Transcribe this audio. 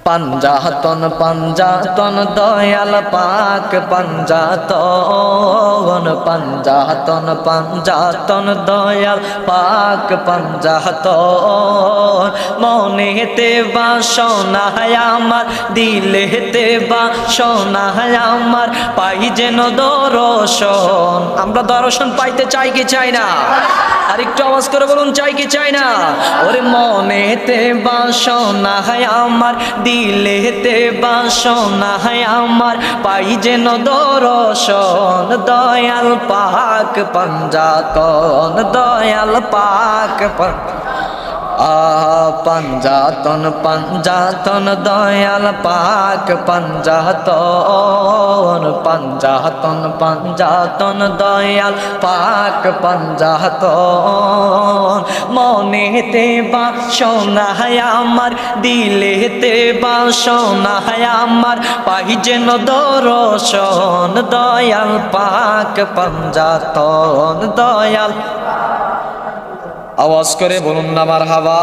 পাঞ্জাতন পাঞ্জাতন দয়াল পাক পাঞ্জাতন পাঞ্জাতন পাঞ্জাতন দয়াল পাক পাঞ্জাতন মনেতে বাসনা আমার দিলেতে বাসনা আমার পাই যেন দর্শন। আমরা দর্শন পাইতে চাই কি চাই না? আর একটু আওয়াজ করে বলুন, চাই কি চাই না? ওরে মনেতে বাসনা আমার দিলেতে বাসনা আমার পাই যেন দর্শন। দয়াল পাক পাঞ্জাতন দয়াল পাক পাঞ্জাতন পাঞ্জাতন দয়াল পাক পাঞ্জাতন পাঞ্জাতন পাঞ্জাতন দয়াল পাক পাঞ্জাতন মনেতে বাসনা আমার দিলেতে বাসনা আমার পাই যেন দর্শন। দয়াল পাক পাঞ্জাতন দয়াল। আওয়াজ করে বলুন না মারহাবা।